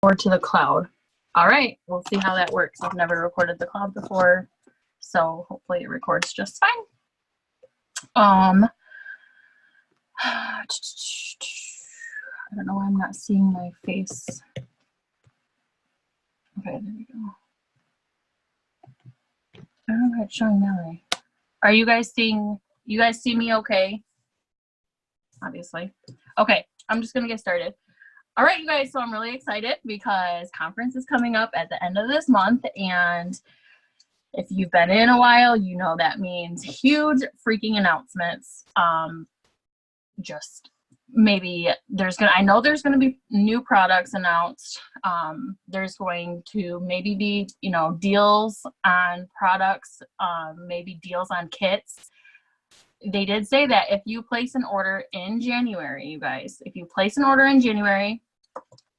or to the cloud. All right, we'll see how that works. I've never recorded the cloud before, so hopefully it records just fine. I don't know why I'm not seeing my face. Okay, there we go. I don't know how it's showing now, right? Are you guys seeing, you guys see me okay? Obviously. Okay, I'm just gonna get started. All right, you guys, so I'm really excited because conference is coming up at the end of this month, and if you've been in a while, you know that means huge freaking announcements. Just maybe I know there's gonna be new products announced. There's going to maybe be, you know, deals on products, maybe deals on kits. They did say that if you place an order in January, you guys, if you place an order in January,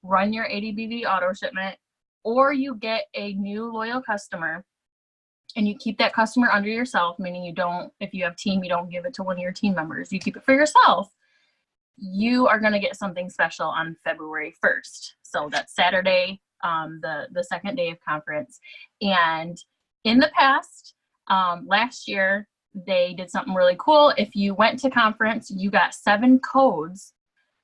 run your ADBV auto shipment, or you get a new loyal customer and you keep that customer under yourself, meaning you don't, if you have team, you don't give it to one of your team members, you keep it for yourself, you are going to get something special on February 1st. So that's Saturday, the second day of conference. And in the past, last year, they did something really cool. If you went to conference, you got 7 codes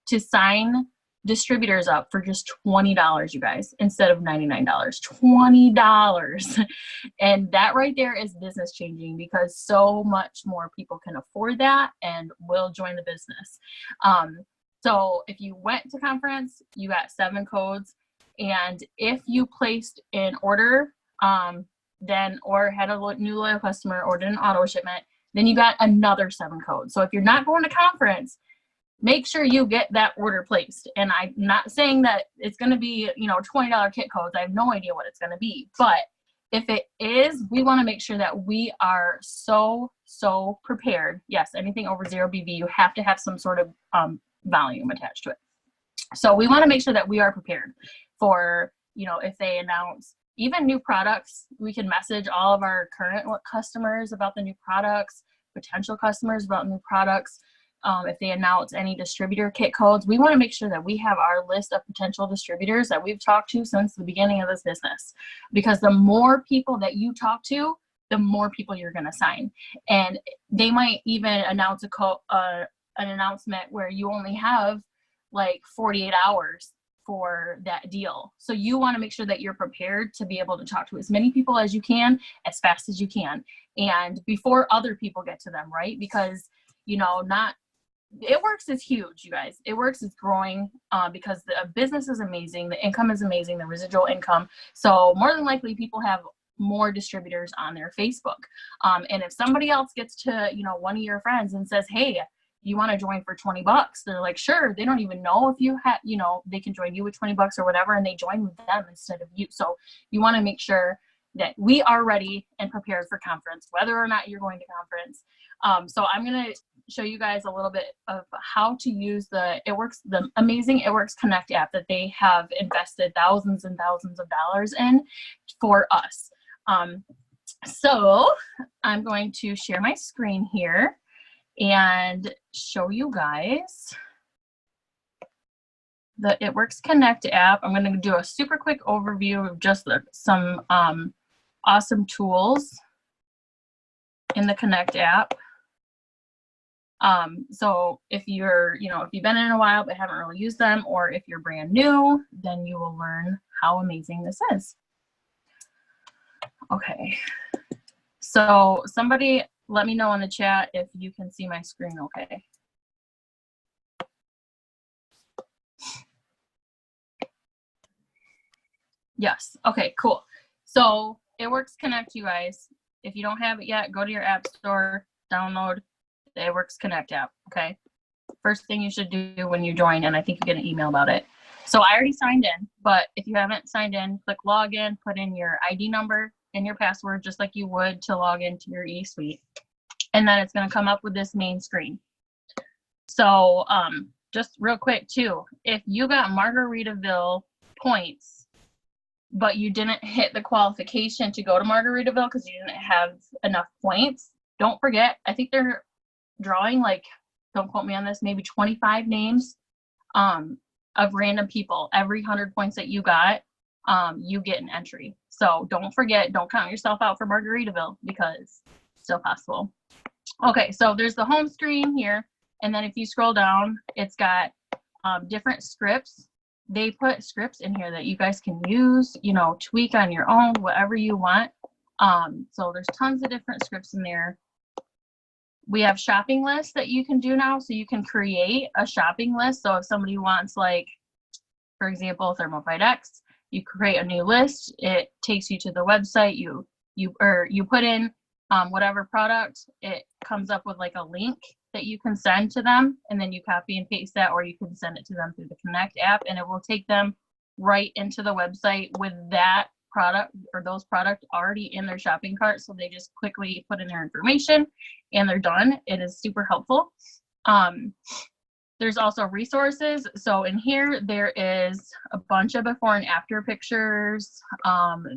to sign distributors up for just $20, you guys, instead of $99. $20. And that right there is business changing, because so much more people can afford that and will join the business. So if you went to conference, you got 7 codes. And if you placed an order, or had a new loyal customer or did an auto shipment, then you got another 7 codes. So if you're not going to conference, make sure you get that order placed. And I'm not saying that it's going to be, you know, $20 kit codes. I have no idea what it's going to be. But if it is, we want to make sure that we are so prepared. Yes, anything over 0 BV, you have to have some sort of volume attached to it. So we want to make sure that we are prepared for, you know, if they announce even new products, we can message all of our current customers about the new products, potential customers about new products. If they announce any distributor kit codes, we want to make sure that we have our list of potential distributors that we've talked to since the beginning of this business. Because the more people that you talk to, the more people you're going to sign. And they might even announce an announcement where you only have like 48 hours for that deal. So you want to make sure that you're prepared to be able to talk to as many people as you can, as fast as you can, and before other people get to them, right? Because, you know, It Works is huge, you guys. It Works is growing because the business is amazing, the income is amazing, the residual income. So more than likely people have more distributors on their Facebook. And if somebody else gets to, you know, one of your friends and says, hey, you want to join for $20? They're like, sure. They don't even know if you have, you know, they can join you with $20 or whatever, and they join with them instead of you. So you want to make sure that we are ready and prepared for conference, whether or not you're going to conference. So I'm going to show you guys a little bit of how to use the amazing It Works Connect app that they have invested thousands and thousands of dollars in for us. So I'm going to share my screen here and show you guys the It Works Connect app. I'm going to do a super quick overview of just some awesome tools in the Connect app. So if you're, you know, if you've been in a while but haven't really used them, or if you're brand new, then you will learn how amazing this is. Okay, so somebody let me know in the chat if you can see my screen okay. Yes, okay, cool. So It Works Connect, you guys. If you don't have it yet, go to your app store, download the It Works Connect app, okay? First thing you should do when you join, and I think you get an email about it. So I already signed in, but if you haven't signed in, click login, put in your ID number and your password just like you would to log into your eSuite. And then it's gonna come up with this main screen. So just real quick too, if you got Margaritaville points, but you didn't hit the qualification to go to Margaritaville because you didn't have enough points, don't forget, I think they're drawing, like, don't quote me on this, maybe 25 names of random people. Every 100 points that you got, you get an entry. So don't forget, don't count yourself out for Margaritaville, because it's still possible. Okay, so there's the home screen here. And then if you scroll down, it's got different scripts. They put scripts in here that you guys can use, you know, tweak on your own, whatever you want. So there's tons of different scripts in there. We have shopping lists that you can do now. So you can create a shopping list. So if somebody wants, like, for example, Thermopite X, you create a new list. It takes you to the website. You put in whatever product. It comes up with like a link that you can send to them, and then you copy and paste that, or you can send it to them through the Connect app, and it will take them right into the website with that product or those products already in their shopping cart. So they just quickly put in their information and they're done. It is super helpful. There's also resources. So in here, there is a bunch of before and after pictures.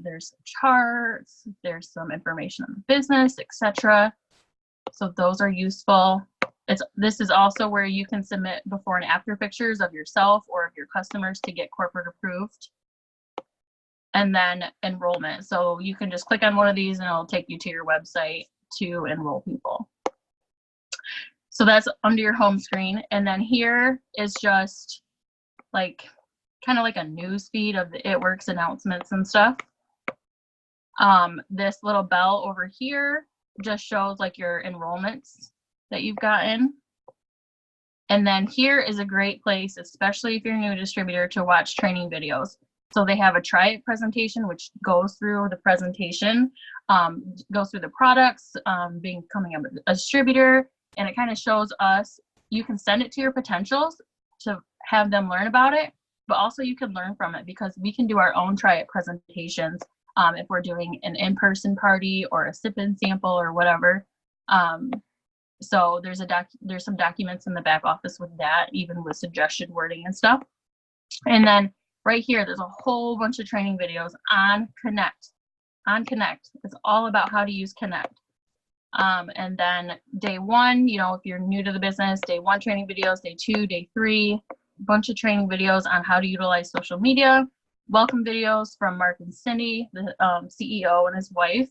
There's charts, there's some information on the business, etc. So those are useful. This is also where you can submit before and after pictures of yourself or of your customers to get corporate approved. And then enrollment. So you can just click on one of these and it'll take you to your website to enroll people. So that's under your home screen. And then here is just like kind of like a news feed of the It Works announcements and stuff. This little bell over here just shows like your enrollments that you've gotten. And then here is a great place, especially if you're a new distributor, to watch training videos. So they have a try it presentation, which goes through the presentation, goes through the products, becoming a distributor, and it kind of shows us, you can send it to your potentials to have them learn about it, but also you can learn from it, because we can do our own try it presentations if we're doing an in-person party or a sip-in sample or whatever. So there's some documents in the back office with that, even with suggested wording and stuff. And then right here, there's a whole bunch of training videos on Connect. It's all about how to use Connect. And then day one, you know, if you're new to the business, day one training videos, day two, day three, bunch of training videos on how to utilize social media, welcome videos from Mark and Cindy, the CEO and his wife,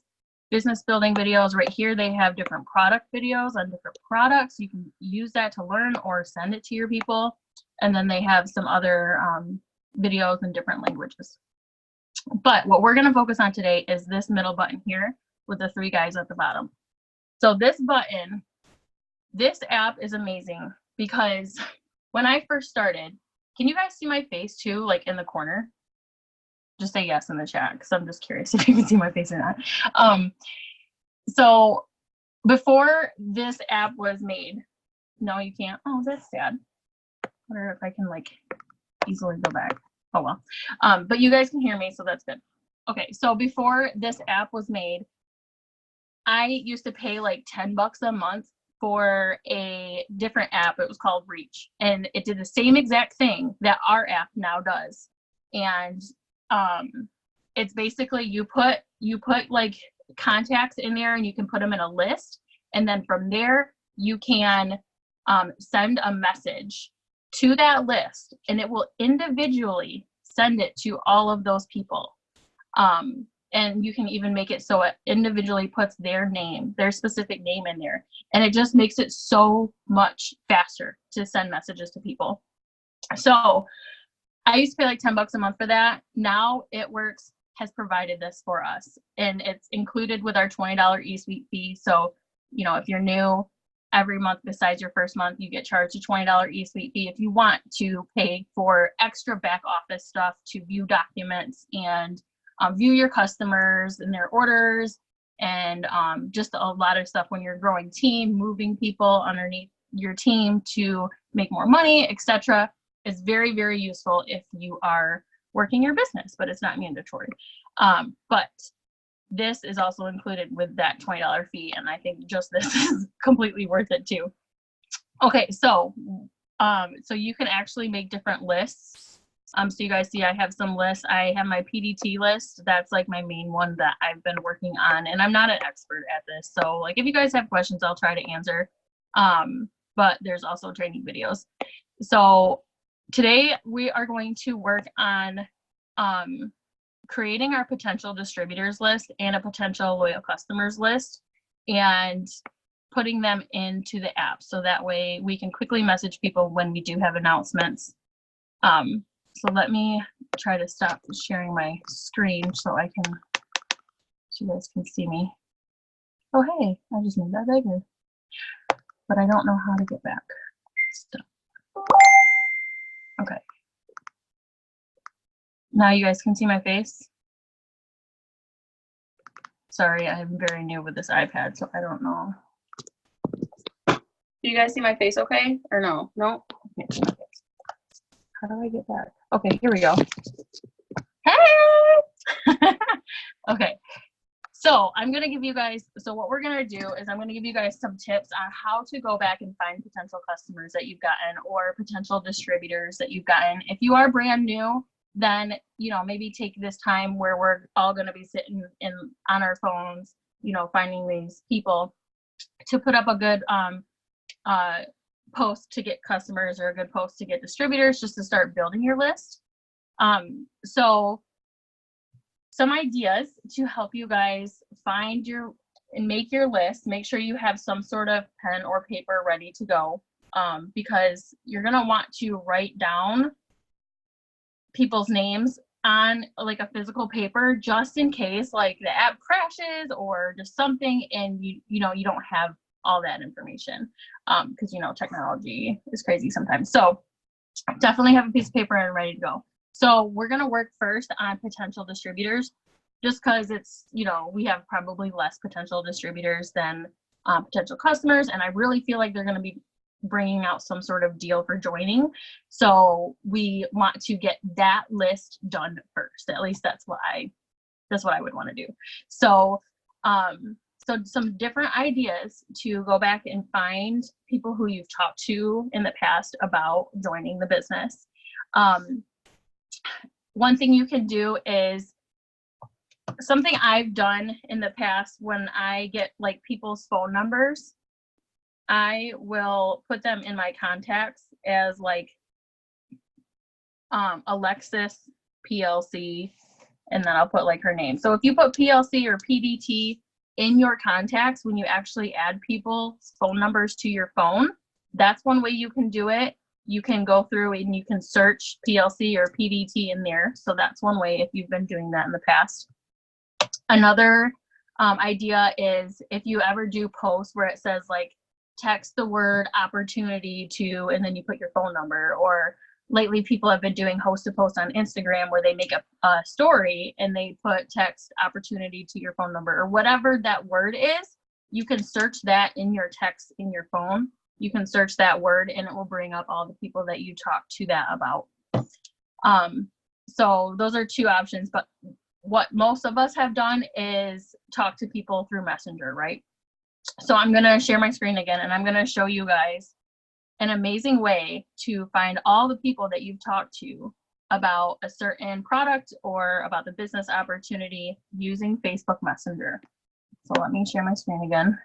business building videos. Right here, they have different product videos on different products. You can use that to learn or send it to your people. And then they have some other videos in different languages. But what we're going to focus on today is this middle button here with the three guys at the bottom. So this button, this app is amazing, because when I first started, can you guys see my face too, like in the corner? Just say yes in the chat, because I'm just curious if you can see my face or not. So before this app was made, no, you can't. Oh, that's sad. I wonder if I can like easily go back. Oh well. But you guys can hear me, so that's good. Okay, so before this app was made, I used to pay like $10 a month for a different app. It was called Reach, and it did the same exact thing that our app now does. And it's basically you put like contacts in there, and you can put them in a list, and then from there you can send a message to that list, and it will individually send it to all of those people. And you can even make it so it individually puts their name, their specific name in there. And it just makes it so much faster to send messages to people. So I used to pay like $10 a month for that. Now It Works has provided this for us, and it's included with our $20 eSuite fee. So, you know, if you're new, every month besides your first month, you get charged a $20 eSuite fee if you want to pay for extra back office stuff to view documents and view your customers and their orders, and just a lot of stuff when you're a growing team, moving people underneath your team to make more money, etc. It's very, very useful if you are working your business, but it's not mandatory. But this is also included with that $20 fee, and I think just this is completely worth it too. Okay, so so you can actually make different lists. So you guys see I have some lists. I have my PDT list. That's like my main one that I've been working on, and I'm not an expert at this. So like if you guys have questions, I'll try to answer. But there's also training videos. So Today we are going to work on creating our potential distributors list and a potential loyal customers list and putting them into the app so that way we can quickly message people when we do have announcements. So let me try to stop sharing my screen so you guys can see me. Oh, hey, I just made that bigger, but I don't know how to get back. Stop. Okay. Now you guys can see my face. Sorry, I'm very new with this iPad, so I don't know. Do you guys see my face okay? Or no? No? Okay. How do I get back? Okay, here we go. Hey! Okay. So I'm going to give you guys, so what we're going to do is I'm going to give you guys some tips on how to go back and find potential customers that you've gotten or potential distributors that you've gotten. If you are brand new, then, you know, maybe take this time where we're all going to be sitting on our phones, you know, finding these people to put up a good post to get customers or a good post to get distributors just to start building your list. So some ideas to help you guys find your and make your list. Make sure you have some sort of pen or paper ready to go because you're going to want to write down people's names on like a physical paper just in case like the app crashes or just something and you know you don't have all that information because you know technology is crazy sometimes. So definitely have a piece of paper and ready to go. So we're going to work first on potential distributors just because it's, you know, we have probably less potential distributors than potential customers. And I really feel like they're going to be bringing out some sort of deal for joining. So we want to get that list done first. At least that's what I would want to do. So, so some different ideas to go back and find people who you've talked to in the past about joining the business. One thing you can do is something I've done in the past when I get like people's phone numbers, I will put them in my contacts as like Alexis PLC, and then I'll put like her name. So if you put PLC or PDT in your contacts, when you actually add people's phone numbers to your phone, that's one way you can do it. You can go through and you can search PLC or PDT in there. So that's one way if you've been doing that in the past. Another idea is if you ever do posts where it says like text the word opportunity to, and then you put your phone number, or lately people have been doing host to post on Instagram where they make a story and they put text opportunity to your phone number or whatever that word is, you can search that in your text in your phone. You can search that word and it will bring up all the people that you talked to that about. So those are two options, but what most of us have done is talk to people through Messenger, right? So I'm going to share my screen again and I'm going to show you guys an amazing way to find all the people that you've talked to about a certain product or about the business opportunity using Facebook Messenger. So let me share my screen again.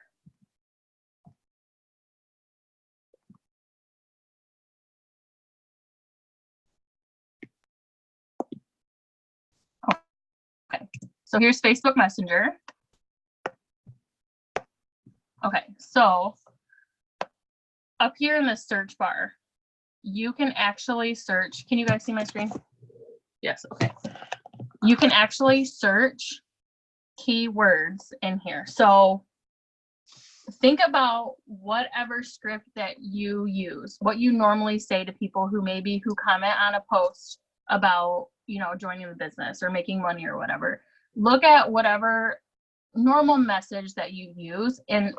Okay, so here's Facebook Messenger. Okay, so up here in the search bar, you can actually search. Can you guys see my screen? Yes, okay. You can actually search keywords in here. So think about whatever script that you use, what you normally say to people who comment on a post about, you know, joining the business or making money or whatever. Look at whatever normal message that you use and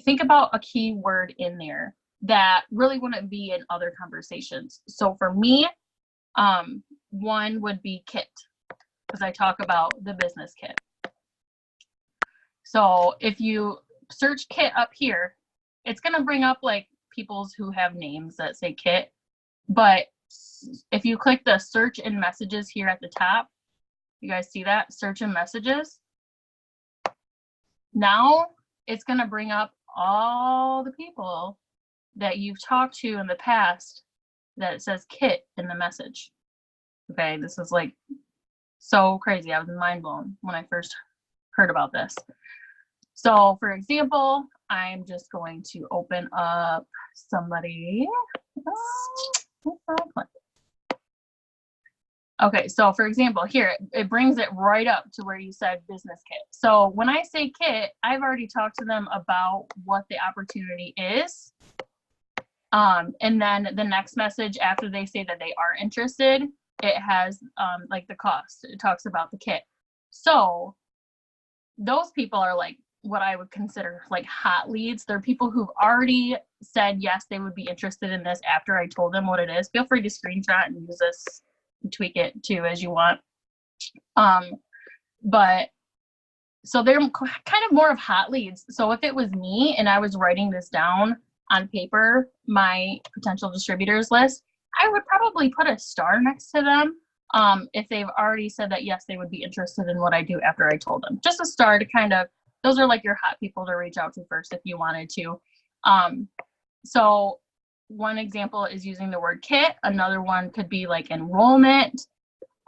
think about a keyword in there that really wouldn't be in other conversations. So for me, one would be kit, because I talk about the business kit. So if you search kit up here, it's going to bring up like people's who have names that say kit. But if you click the search and messages here at the top, you guys see that? Search and messages. Now it's going to bring up all the people that you've talked to in the past that it says kit in the message. Okay, this is like so crazy. I was mind blown when I first heard about this. So for example, I'm just going to open up somebody. Okay, so for example, here, it brings it right up to where you said business kit. So when I say kit, I've already talked to them about what the opportunity is. And then the next message after they say that they are interested, it has like the cost. It talks about the kit. So those people are like what I would consider like hot leads. They're people who've already said yes, they would be interested in this after I told them what it is. Feel free to screenshot and use this, tweak it too as you want. But so they're kind of more of hot leads. So if it was me and I was writing this down on paper, my potential distributors list, I would probably put a star next to them if they've already said that yes, they would be interested in what I do after I told them. Just a star to kind of, those are like your hot people to reach out to first if you wanted to. So one example is using the word kit. Another one could be like enrollment.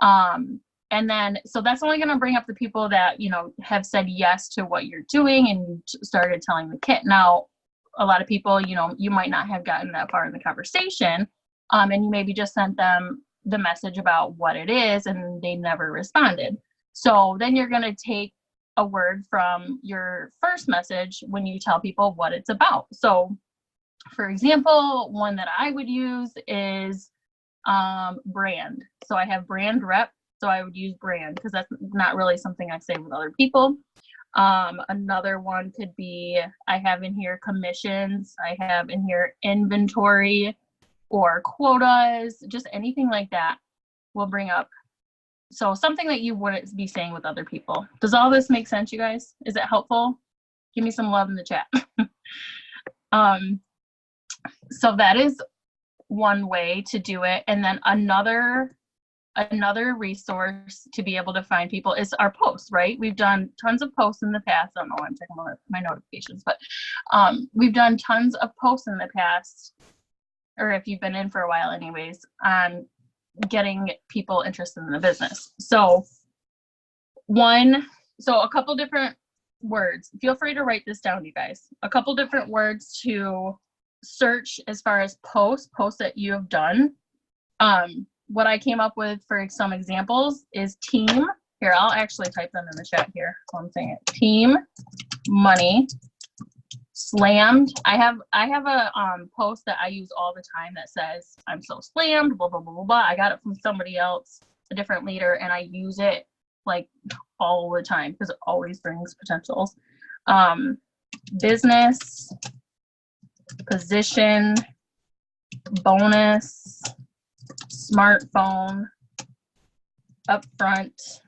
And then, so that's only going to bring up the people that, you know, have said yes to what you're doing and you started telling the kit. Now, a lot of people, you know, you might not have gotten that far in the conversation, and you maybe just sent them the message about what it is and they never responded. So then you're going to take a word from your first message when you tell people what it's about. So for example, one that I would use is brand. So I have brand rep. So I would use brand because that's not really something I say with other people. Another one could be, I have in here commissions. I have in here inventory or quotas, just anything like that will bring up. So something that you wouldn't be saying with other people. Does all this make sense, you guys? Is it helpful? Give me some love in the chat. So that is one way to do it. And then another resource to be able to find people is our posts, right? We've done tons of posts in the past. I don't know why I'm checking my notifications, but we've done tons of posts in the past, or if you've been in for a while anyways, on getting people interested in the business. So a couple different words. Feel free to write this down, you guys. A couple different words to search as far as posts that you have done. What I came up with for some examples is team. Here, I'll actually type them in the chat here while I'm saying it. Team, money, slammed. I have a post that I use all the time that says, I'm so slammed, blah, blah, blah, blah, blah. I got it from somebody else, a different leader, and I use it like all the time because it always brings potentials. Business, position, bonus, smartphone, upfront.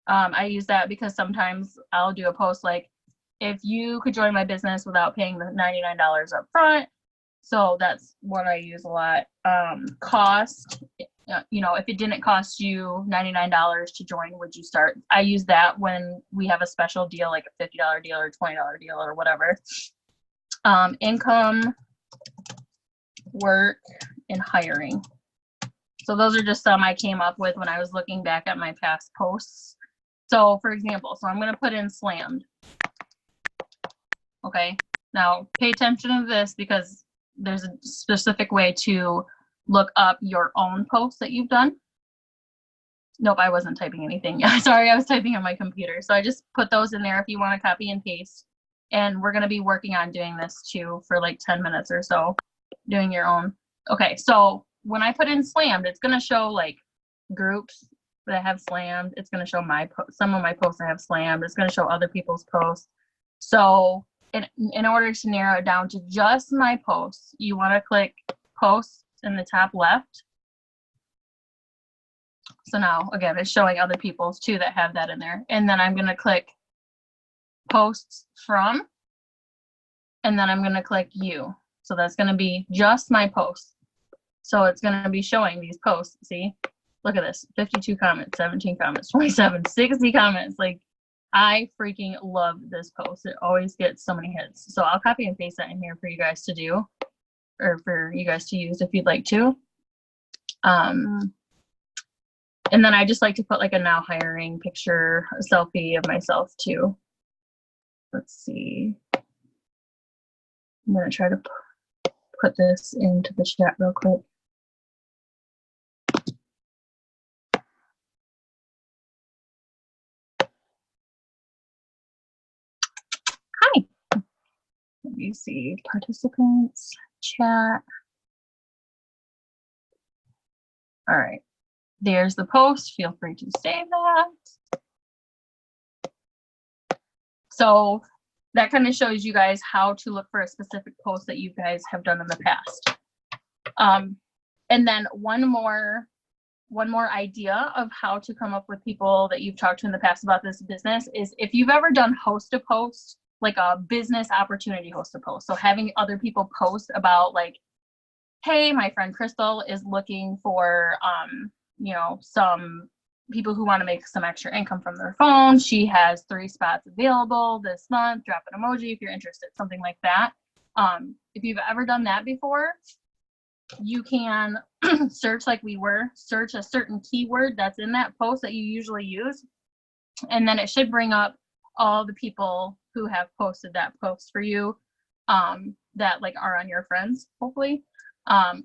I use that because sometimes I'll do a post like, if you could join my business without paying the $99 up front. So that's what I use a lot. Cost, you know, if it didn't cost you $99 to join, would you start? I use that when we have a special deal, like a $50 deal or $20 deal or whatever. Income, work, and hiring. So those are just some I came up with when I was looking back at my past posts. So for example, so I'm going to put in slammed. Okay, now pay attention to this because there's a specific way to look up your own posts that you've done. Nope, I wasn't typing anything. Sorry, I was typing on my computer. So I just put those in there if you want to copy and paste. And we're going to be working on doing this too for like 10 minutes or so, doing your own. Okay, so when I put in slammed, it's going to show like groups that have slammed. It's going to show some of my posts that have slammed. It's going to show other people's posts. So in order to narrow it down to just my posts, you want to click posts in the top left. So now, again, it's showing other people's too that have that in there. And then I'm going to click posts from, and then I'm going to click you. So that's going to be just my posts. So it's going to be showing these posts. See, look at this, 52 comments, 17 comments, 27, 60 comments. Like, I freaking love this post. It always gets so many hits. So I'll copy and paste that in here for you guys to do. or for you guys to use if you'd like to. And then I just like to put like a now hiring picture, a selfie of myself too. Let's see. I'm gonna try to put this into the chat real quick. Hi. Let me see, participants, chat. All right, there's the post. Feel free to save that. So that kind of shows you guys how to look for a specific post that you guys have done in the past. And then one more idea of how to come up with people that you've talked to in the past about this business is if you've ever done host to post, like a business opportunity host to post. So having other people post about like, hey, my friend Crystal is looking for, you know, some people who want to make some extra income from their phone. She has 3 spots available this month. Drop an emoji if you're interested, something like that. If you've ever done that before, you can search like we were, search a certain keyword that's in that post that you usually use, and then it should bring up all the people who have posted that post for you, that like are on your friends, hopefully.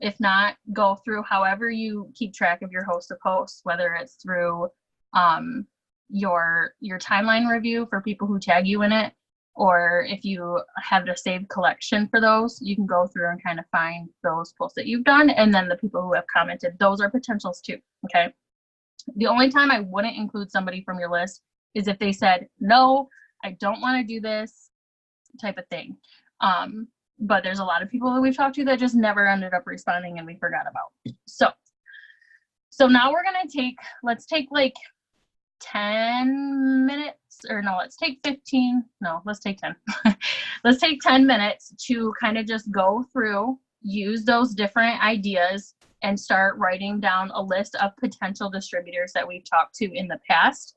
If not, go through however you keep track of your host to post, whether it's through your timeline review for people who tag you in it, or if you have a saved collection for those, you can go through and kind of find those posts that you've done, and then the people who have commented, those are potentials too, okay? The only time I wouldn't include somebody from your list is if they said, no, I don't want to do this type of thing. But there's a lot of people that we've talked to that just never ended up responding and we forgot about. So now we're going to let's take like 10 minutes, or no, let's take 15. No, let's take 10. Let's take 10 minutes to kind of just go through, use those different ideas, and start writing down a list of potential distributors that we've talked to in the past.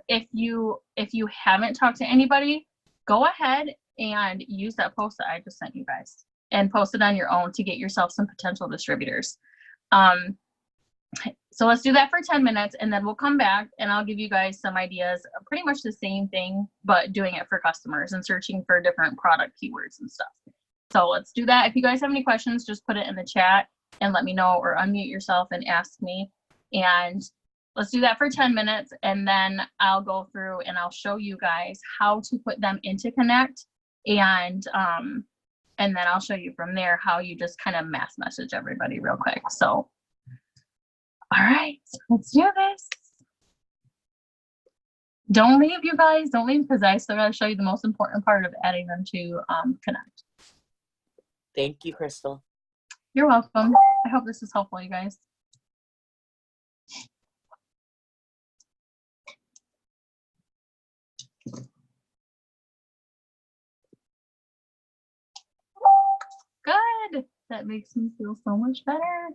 If you haven't talked to anybody, go ahead and use that post that I just sent you guys and post it on your own to get yourself some potential distributors. So let's do that for 10 minutes, and then we'll come back and I'll give you guys some ideas, pretty much the same thing, but doing it for customers and searching for different product keywords and stuff. So let's do that. If you guys have any questions, just put it in the chat and let me know, or unmute yourself and ask me. And let's do that for 10 minutes, and then I'll go through and I'll show you guys how to put them into Connect, and then I'll show you from there how you just kind of mass message everybody real quick. So all right, let's do this. Don't leave, you guys. Don't leave, because I still got to show you the most important part of adding them to Connect. Thank you, Crystal. You're welcome. I hope this is helpful, you guys. Good. That makes me feel so much better.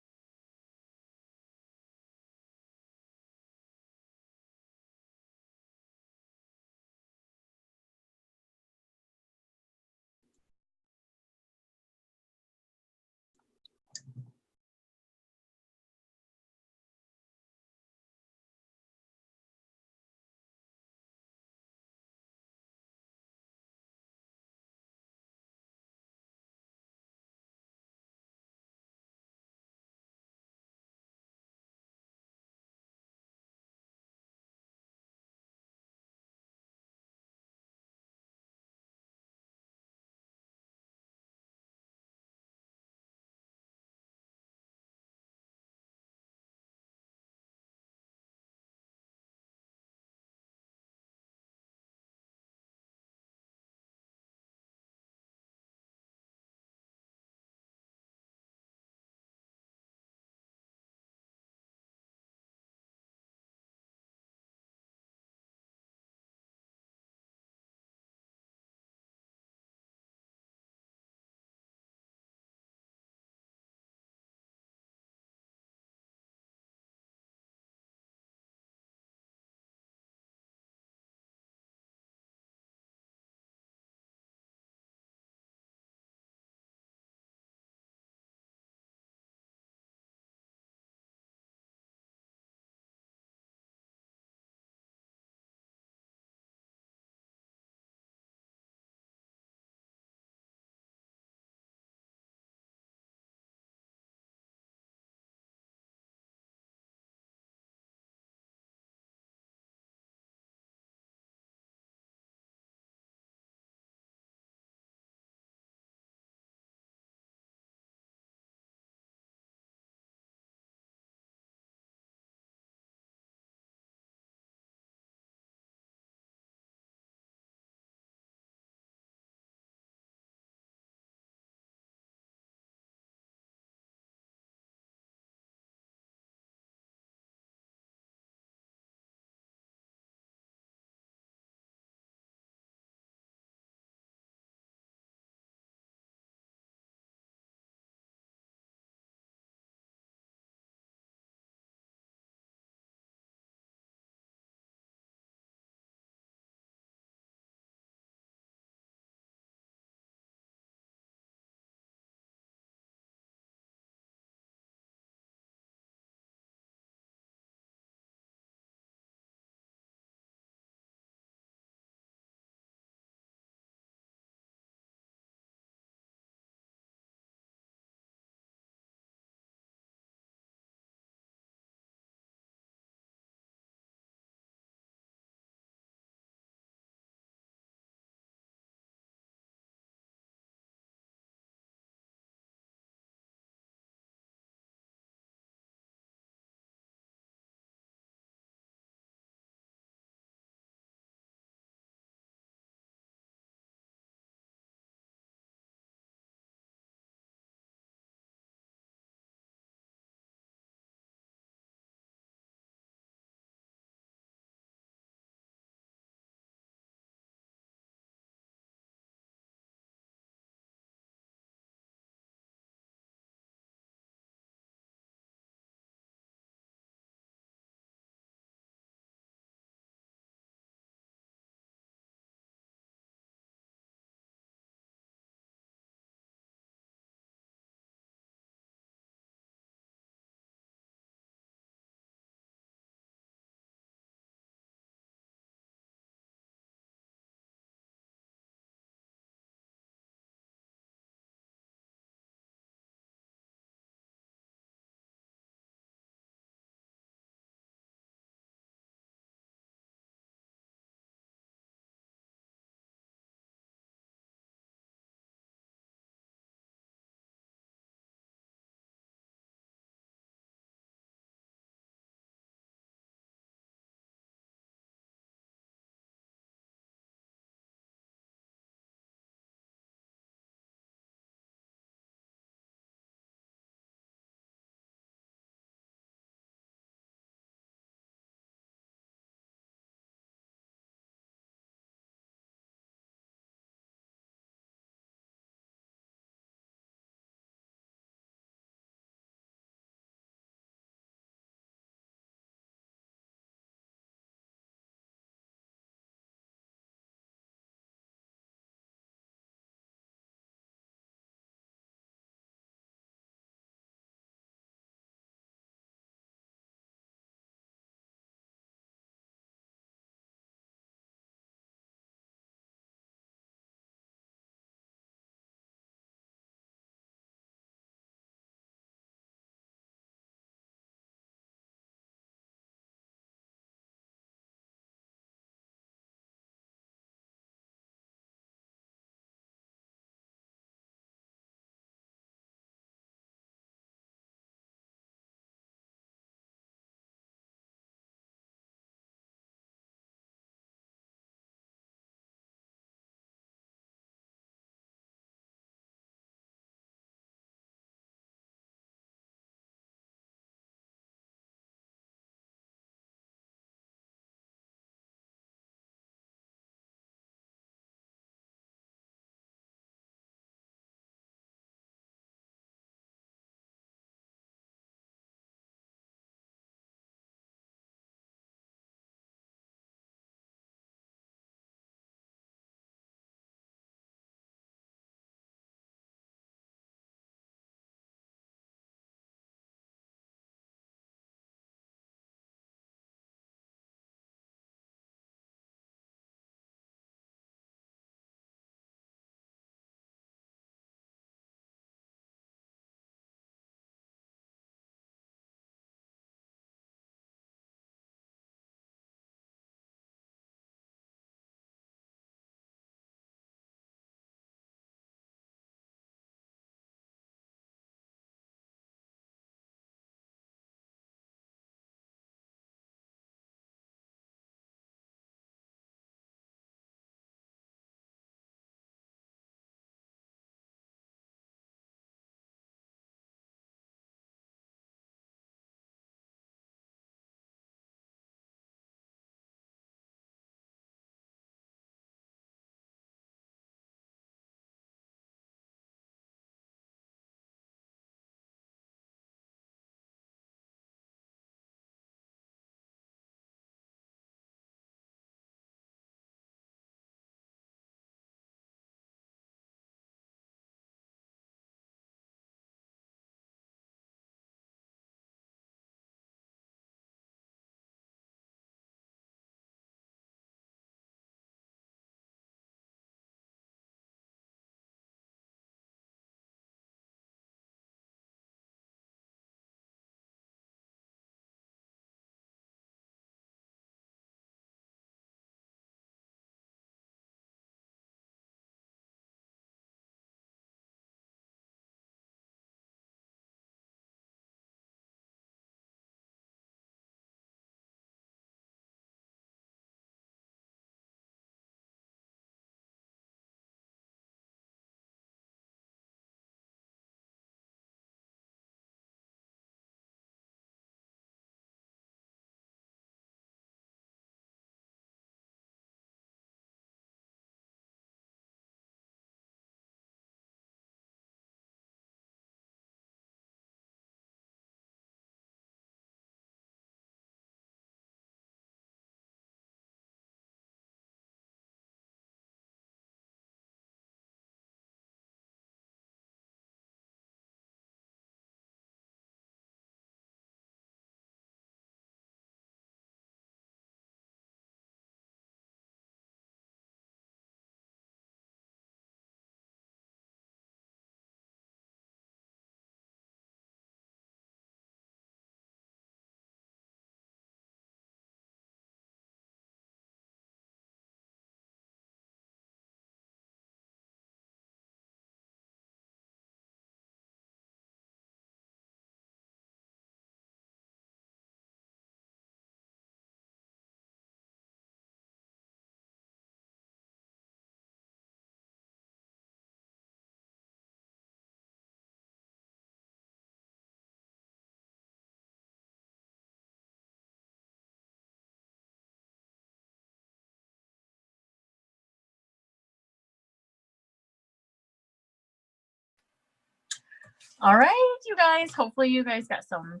All right, you guys, hopefully you guys got some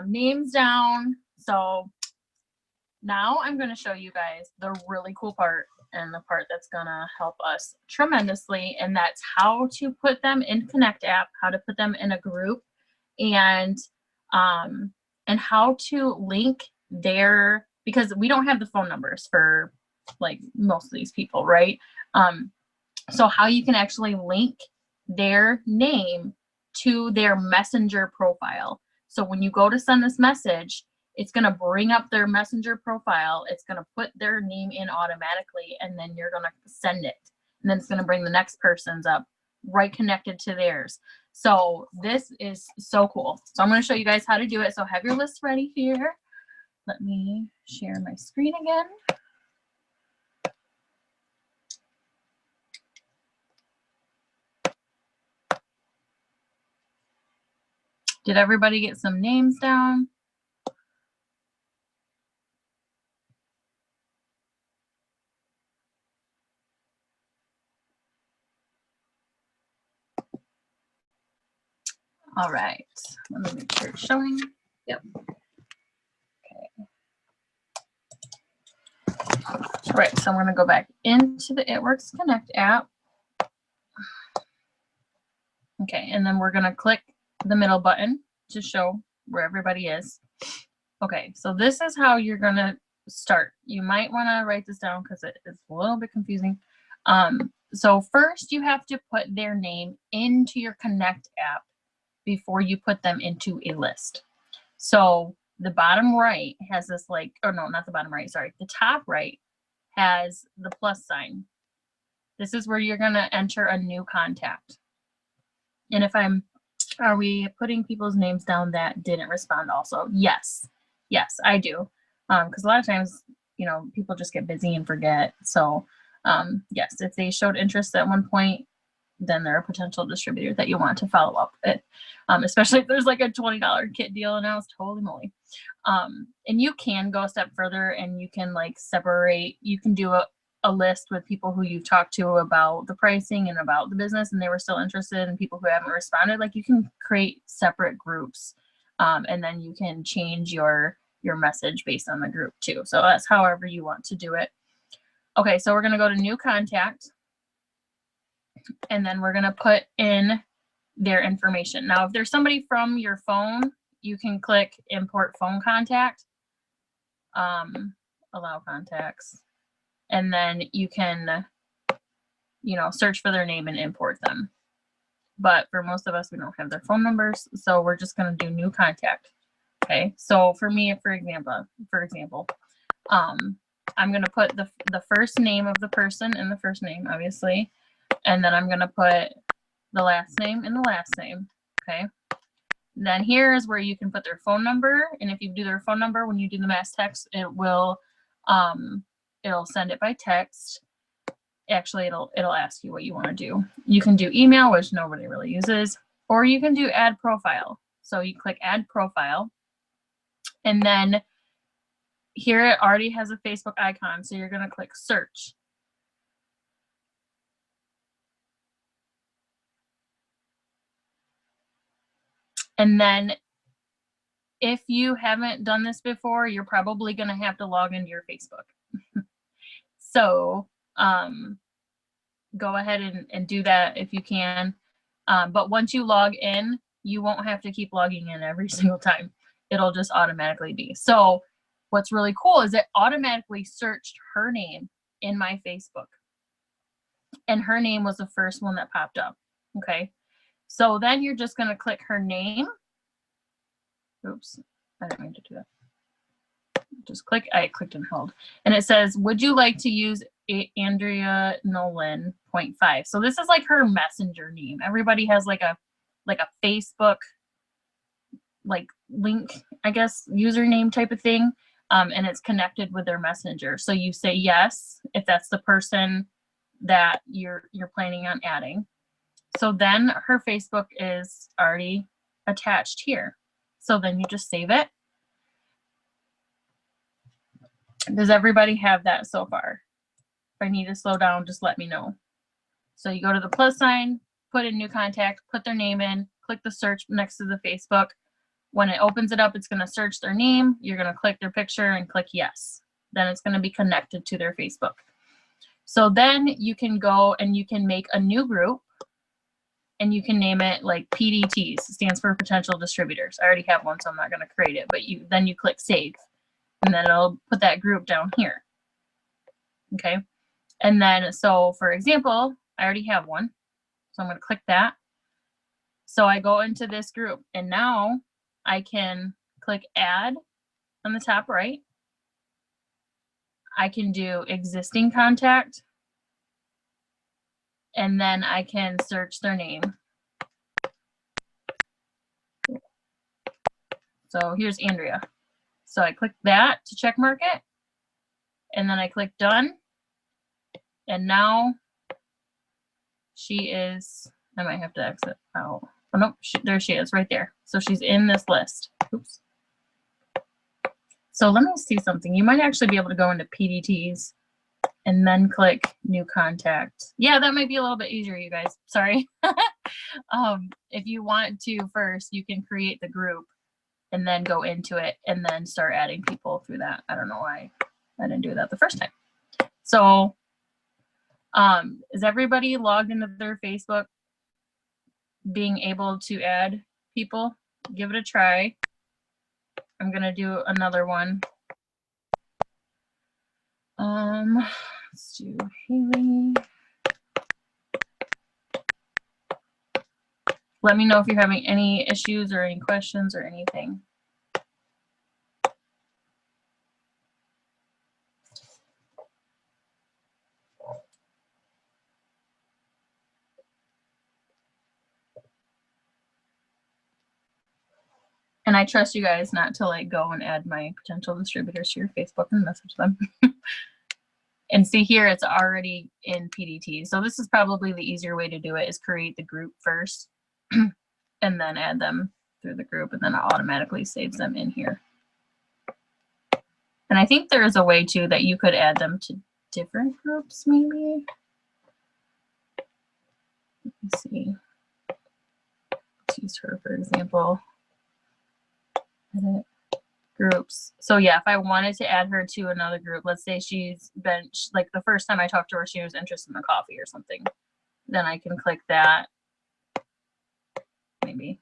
names down. So now I'm going to show you guys the really cool part, and the part that's going to help us tremendously, and that's how to put them in Connect app, how to put them in a group, and how to link their, because we don't have the phone numbers for like most of these people, right? So how you can actually link their name to their messenger profile. So when you go to send this message, it's going to bring up their messenger profile. It's going to put their name in automatically, and then you're going to send it. And then it's going to bring the next person's up right connected to theirs. So this is so cool. So I'm going to show you guys how to do it. So have your list ready here. Let me share my screen again. Did everybody get some names down? All right, let me make sure it's showing. Yep. Okay. All right, so I'm going to go back into the It Works Connect app. Okay, and then we're going to click the middle button to show where everybody is. Okay, so this is how you're going to start. You might want to write this down because it is a little bit confusing. So first you have to put their name into your Connect app before you put them into a list. So the bottom right has this like, or no, not the bottom right, sorry. The top right has the plus sign. This is where you're going to enter a new contact. And if are we putting people's names down that didn't respond also? Yes. Yes, I do. Because a lot of times, you know, people just get busy and forget. So yes, if they showed interest at one point, then they're a potential distributor that you want to follow up with, especially if there's like a $20 kit deal now. It's holy moly. And you can go a step further and you can like separate, you can do a list with people who you've talked to about the pricing and about the business and they were still interested, and people who haven't responded. Like you can create separate groups, and then you can change your message based on the group too. So that's however you want to do it. Okay, so we're going to go to new contact, and then we're going to put in their information. Now, if there's somebody from your phone, you can click import phone contact, allow contacts, and then you can, you know, search for their name and import them. But for most of us, we don't have their phone numbers, so we're just going to do new contact. Okay, so for me, for example, I'm going to put the first name of the person in the first name, obviously, and then I'm going to put the last name in the last name. Okay, then here is where you can put their phone number, and if you do their phone number, when you do the mass text, it will it'll send it by text. Actually, it'll ask you what you want to do. You can do email, which nobody really uses, or you can do add profile. So you click add profile, and then here it already has a Facebook icon, so you're going to click search. And then if you haven't done this before, you're probably going to have to log into your Facebook. So go ahead and do that if you can. But once you log in, you won't have to keep logging in every single time. It'll just automatically be. So what's really cool is it automatically searched her name in my Facebook. And her name was the first one that popped up. Okay. So then you're just going to click her name. Oops, I didn't mean to do that. Just click, I clicked and held. And it says, would you like to use Andrea Nolan 0.5? So this is like her messenger name. Everybody has like a Facebook like link, I guess, username type of thing. And it's connected with their messenger. So you say yes if that's the person that you're planning on adding. So then her Facebook is already attached here. So then you just save it. Does everybody have that so far? If I need to slow down, just let me know. So you go to the plus sign, put in new contact, put their name in, click the search next to the Facebook. When it opens it up, it's going to search their name. You're going to click their picture and click yes. Then it's going to be connected to their Facebook. So then you can go and you can make a new group and you can name it like PDTs, stands for potential distributors. I already have one, so I'm not going to create it, but then you click save and then it'll put that group down here. Okay. And then, so for example, I already have one. So I'm going to click that. So I go into this group and now I can click add on the top right. I can do existing contact. And then I can search their name. So here's Andrea. So I click that to check mark it. And then I click done. And now she is, I might have to exit out. Oh, nope, there she is right there. So she's in this list. Oops. So let me see something. You might actually be able to go into PDTs and then click new contact. Yeah, that might be a little bit easier, you guys. Sorry. If you want to first, you can create the group and then go into it and then start adding people through that. I don't know why I didn't do that the first time. So is everybody logged into their Facebook being able to add people? Give it a try. I'm gonna do another one. Let's do Haley. Let me know if you're having any issues or any questions or anything. And I trust you guys not to like go and add my potential distributors to your Facebook and message them. And see here, it's already in PDT. So this is probably the easier way to do it, is create the group first and then add them through the group, and then it automatically saves them in here. And I think there is a way too that you could add them to different groups maybe. Let me see. Let's use her for example. Edit groups. So yeah, if I wanted to add her to another group, let's say she's been, like the first time I talked to her, she was interested in the coffee or something. Then I can click that maybe,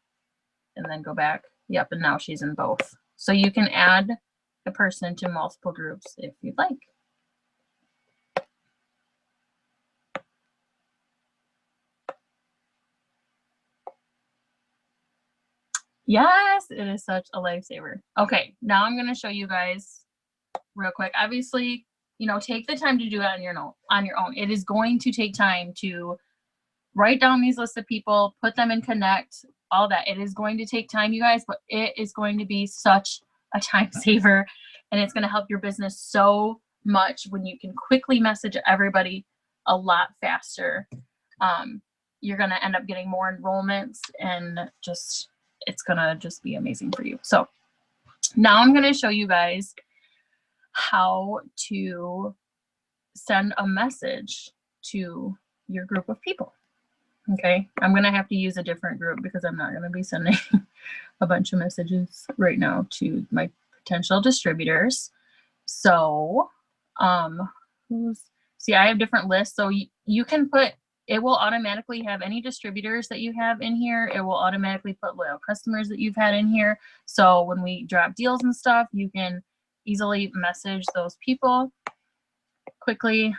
and then go back. Yep, and now she's in both. So you can add a person to multiple groups if you'd like. Yes, it is such a lifesaver. Okay, now I'm going to show you guys real quick. Obviously, you know, take the time to do it on your own. It is going to take time to write down these lists of people, put them in Connect, all that. It is going to take time, you guys, but it is going to be such a time saver, and it's going to help your business so much when you can quickly message everybody a lot faster. You're going to end up getting more enrollments, and just it's going to just be amazing for you. So now I'm going to show you guys how to send a message to your group of people. Okay, I'm going to have to use a different group because I'm not going to be sending a bunch of messages right now to my potential distributors. So, see, I have different lists. So you can put, it will automatically have any distributors that you have in here. It will automatically put loyal customers that you've had in here. So when we drop deals and stuff, you can easily message those people quickly.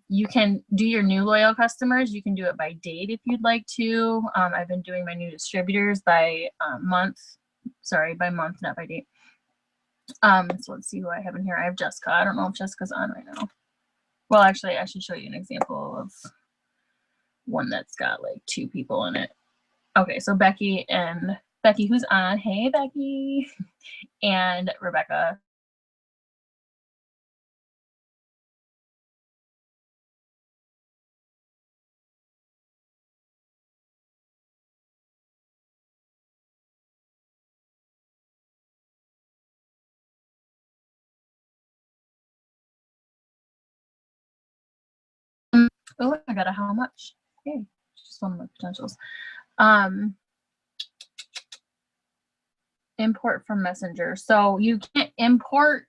You can do your new loyal customers. You can do it by date if you'd like to. I've been doing my new distributors by month. Sorry, by month, not by date. So let's see who I have in here. I have Jessica. I don't know if Jessica's on right now. Well, actually, I should show you an example of one that's got like 2 people in it. Okay, so Becky, who's on. Hey, Becky. And Rebecca. Oh, I got a how much. Hey, just one of my potentials. Import from Messenger. So you can't import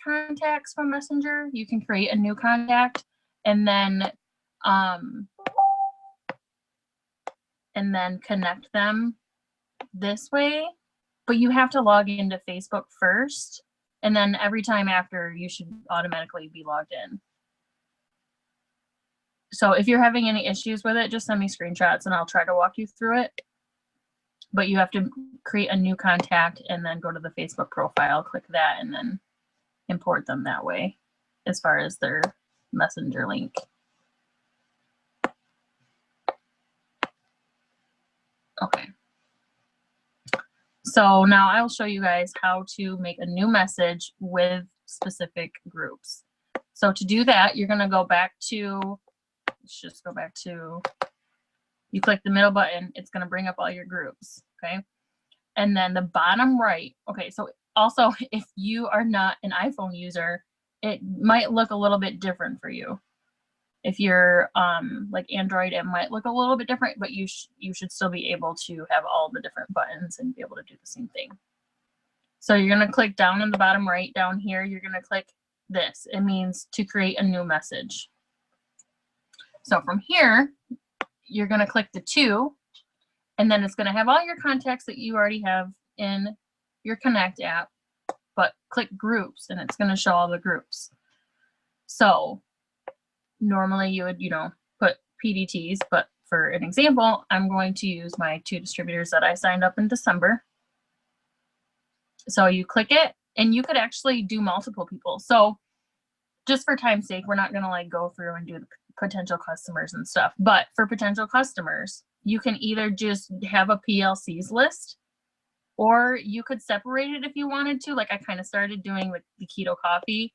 contacts from Messenger. You can create a new contact and then connect them this way, but you have to log into Facebook first, and then every time after you should automatically be logged in. So if you're having any issues with it, just send me screenshots and I'll try to walk you through it. But you have to create a new contact and then go to the Facebook profile, click that, and then import them that way as far as their Messenger link. Okay. So now I'll show you guys how to make a new message with specific groups. So to do that, you're going to go back to, let's just go back to, you click the middle button, it's going to bring up all your groups. Okay. And then the bottom right. Okay. So also, if you are not an iPhone user, it might look a little bit different for you. If you're like Android, it might look a little bit different, but you should still be able to have all the different buttons and be able to do the same thing. So you're going to click down in the bottom right down here. You're going to click this. It means to create a new message. So from here, you're going to click the 2, and then it's going to have all your contacts that you already have in your Connect app, but click groups and it's going to show all the groups. So normally you would, put PDTs, but for an example, I'm going to use my 2 distributors that I signed up in December. So you click it, and you could actually do multiple people. So just for time's sake, we're not going to like go through and do the potential customers and stuff. But for potential customers, you can either just have a PLCs list, or you could separate it if you wanted to. Like I kind of started doing with the keto coffee.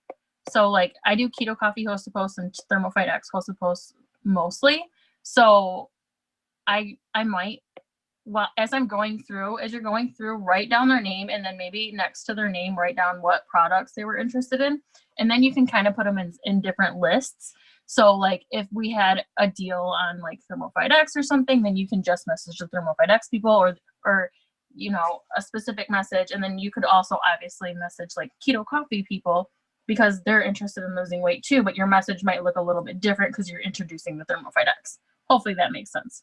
So like I do keto coffee host to post and thermophyte X host to post mostly. So I might, well, as you're going through, write down their name, and then maybe next to their name, write down what products they were interested in. And then you can kind of put them in different lists. So like if we had a deal on like thermophyte X or something, then you can just message the thermophyte X people or a specific message. And then you could also obviously message like keto coffee people because they're interested in losing weight too, but your message might look a little bit different because you're introducing the thermophyte X. Hopefully that makes sense.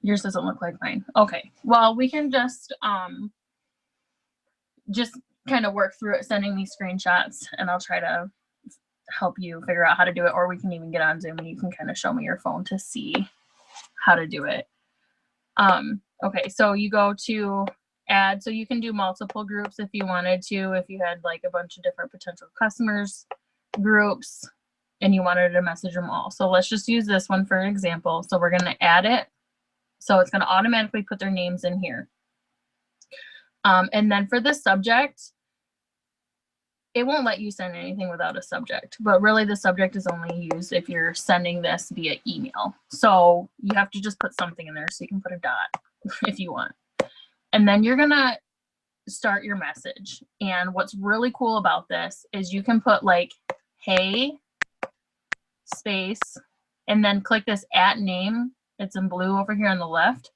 Yours doesn't look like mine. Okay, well, we can just kind of work through it, sending me screenshots, and I'll try to help you figure out how to do it, or we can even get on Zoom and you can kind of show me your phone to see how to do it. Okay, so you go to add, so you can do multiple groups if you wanted to, if you had like a bunch of different potential customers groups and you wanted to message them all. So let's just use this one for example. So we're going to add it. So it's going to automatically put their names in here. And then for the subject, it won't let you send anything without a subject, but really the subject is only used if you're sending this via email. So you have to just put something in there, so you can put a dot if you want. And then you're going to start your message. And what's really cool about this is you can put like, hey, space, and then click this @ name. It's in blue over here on the left.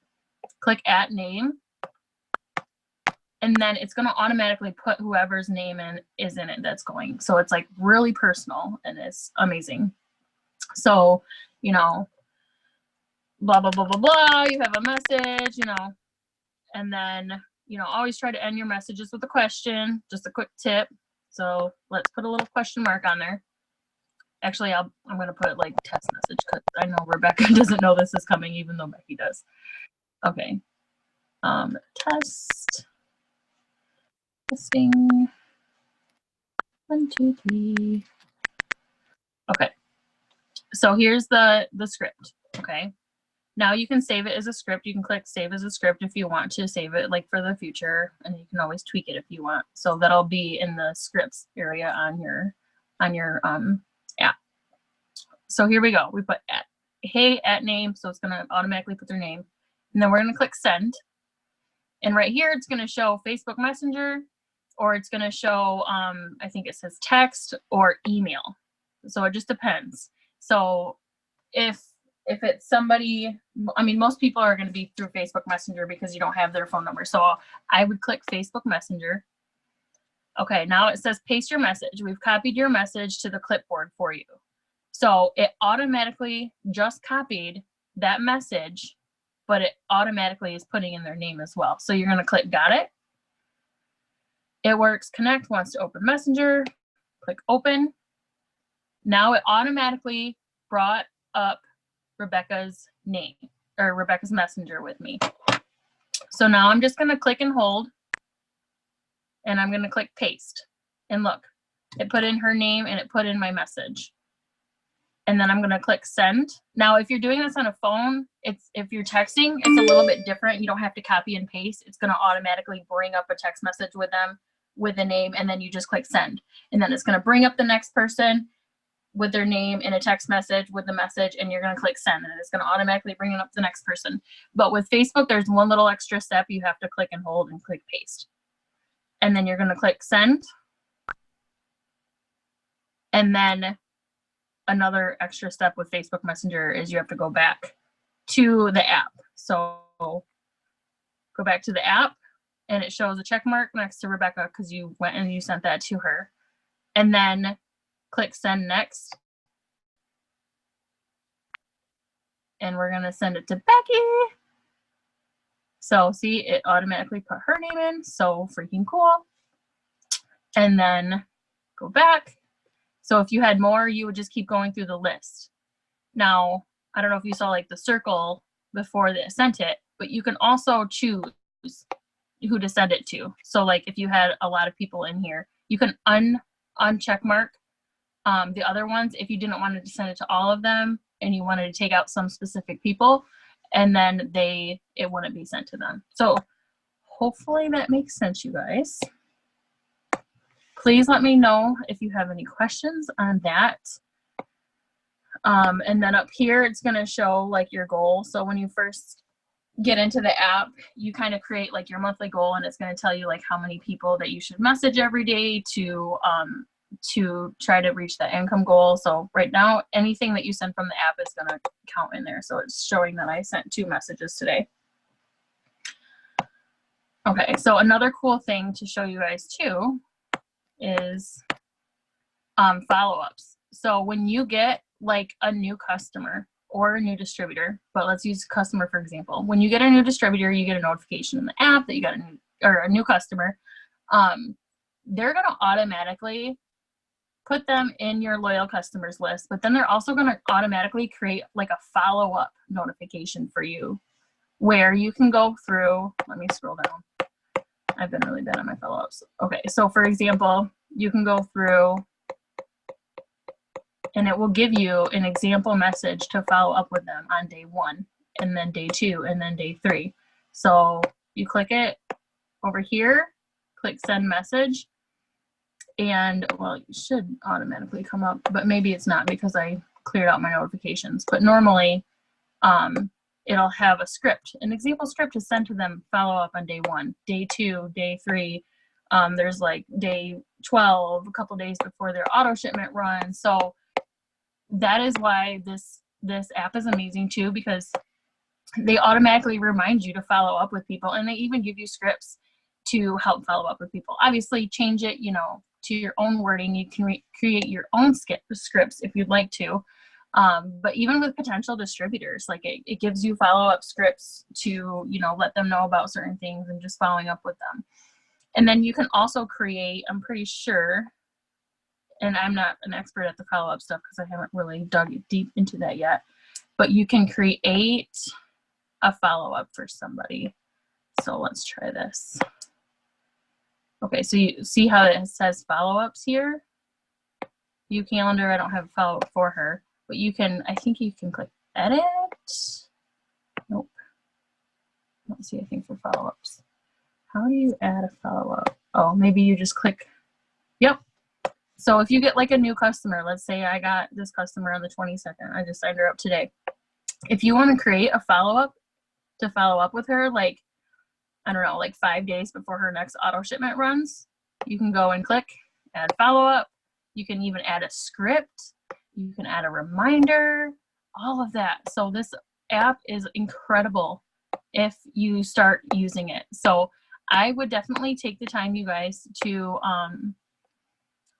Click @ name. And then it's going to automatically put whoever's name is in it that's going. So it's like really personal and it's amazing. So, blah, blah, blah, blah, blah. You have a message, and then, always try to end your messages with a question. Just a quick tip. So let's put a little question mark on there. Actually, I'm going to put like test message because I know Rebecca doesn't know this is coming, even though Becky does. Okay. Testing. 1, 2, 3. Okay. So here's the script. Okay. Now you can save it as a script. You can click save as a script if you want to save it like for the future, and you can always tweak it if you want. So that'll be in the scripts area on your app. So here we go. We put hey @ name, so it's going to automatically put their name. And then we're going to click send. And right here, it's going to show Facebook Messenger, or it's going to show, I think it says text or email. So it just depends. So if if it's somebody, I mean, most people are going to be through Facebook Messenger because you don't have their phone number. So I would click Facebook Messenger. Okay, now it says paste your message. We've copied your message to the clipboard for you. So it automatically just copied that message, but it automatically is putting in their name as well. So you're going to click got it. It works. Connect wants to open Messenger. Click open. Now it automatically brought up Rebecca's name or Rebecca's messenger with me. So now I'm just going to click and hold, and I'm going to click paste. And look, it put in her name and it put in my message. And then I'm going to click send. Now, if you're doing this on a phone, if you're texting, it's a little bit different. You don't have to copy and paste. It's going to automatically bring up a text message with them with a name, and then you just click send. And then it's going to bring up the next person with their name in a text message with the message, and you're going to click send, and it's going to automatically bring up the next person. But with Facebook, there's one little extra step. You have to click and hold and click paste. And then you're going to click send. And then another extra step with Facebook Messenger is you have to go back to the app. So go back to the app, and it shows a check mark next to Rebecca because you went and you sent that to her. And then click send next. And we're going to send it to Becky. So see, it automatically put her name in. So freaking cool. And then go back. So if you had more, you would just keep going through the list. Now, I don't know if you saw like the circle before they sent it, but you can also choose who to send it to. So like if you had a lot of people in here, you can uncheck mark the other ones if you didn't want to send it to all of them and you wanted to take out some specific people, and then it wouldn't be sent to them. So hopefully that makes sense, you guys. Please let me know if you have any questions on that. And then up here, it's going to show like your goal. So when you first get into the app, you kind of create like your monthly goal, and it's going to tell you like how many people that you should message every day to try to reach the income goal. So right now, anything that you send from the app is going to count in there. So it's showing that I sent 2 messages today. Okay, so another cool thing to show you guys too is follow-ups. So when you get like a new customer or a new distributor, but let's use customer for example. When you get a new distributor, you get a notification in the app that you got a new customer. They're going to automatically put them in your loyal customers list, but then they're also going to automatically create like a follow-up notification for you where you can go through. Let me scroll down. I've been really bad on my follow-ups. Okay, so for example, you can go through and it will give you an example message to follow up with them on day 1, and then day 2, and then day 3. So you click it over here, click send message, and well, it should automatically come up, but maybe it's not because I cleared out my notifications. But normally it'll have a script, an example script to send to them, follow up on day 1, day 2, day 3. There's like day 12, a couple days before their auto shipment run. So that is why this app is amazing too, because they automatically remind you to follow up with people, and they even give you scripts to help follow up with people. Obviously, change it, to your own wording. You can create your own scripts if you'd like to. But even with potential distributors, like it gives you follow-up scripts to, let them know about certain things and just following up with them. And then you can also create, I'm pretty sure, and I'm not an expert at the follow-up stuff because I haven't really dug deep into that yet, but you can create a follow-up for somebody. So let's try this. Okay, so you see how it says follow-ups here? View calendar, I don't have a follow-up for her, but I think you can click edit. Nope. Let's see, I think for follow-ups. How do you add a follow-up? Oh, maybe you just click, yep. So if you get like a new customer, let's say I got this customer on the 22nd, I just signed her up today. If you want to create a follow-up to follow up with her, like, I don't know, like 5 days before her next auto shipment runs, you can go and click add follow-up. You can even add a script. You can add a reminder. all of that. So this app is incredible if you start using it. So I would definitely take the time, you guys, to,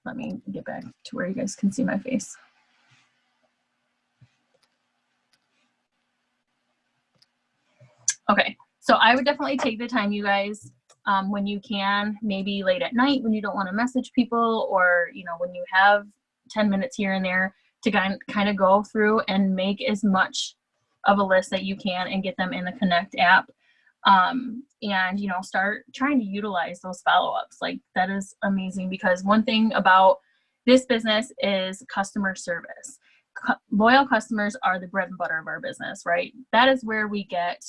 let me get back to where you guys can see my face. Okay, so I would definitely take the time, you guys, when you can, maybe late at night when you don't want to message people, or, you know, when you have 10 minutes here and there, to kind of go through and make as much of a list that you can and get them in the Connect app. And, you know, start trying to utilize those follow-ups. Like, that is amazing, because one thing about this business is customer service. Loyal customers are the bread and butter of our business, right? That is where we get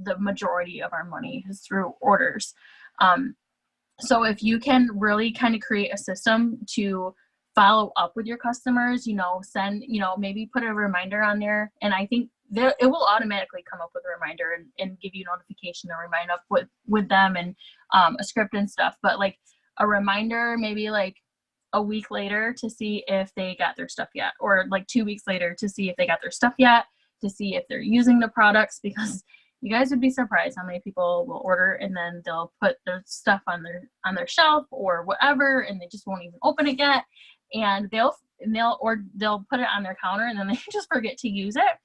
the majority of our money, is through orders. So if you can really kind of create a system to follow up with your customers, you know, send, you know, maybe put a reminder on there, and I think it will automatically come up with a reminder and give you notification to remind up with them, and a script and stuff. But like a reminder, maybe like a week later to see if they got their stuff yet, or like 2 weeks later to see if they got their stuff yet, to see if they're using the products, because you guys would be surprised how many people will order and then they'll put their stuff on their shelf or whatever, and they just won't even open it yet, and they'll put it on their counter and then they just forget to use it.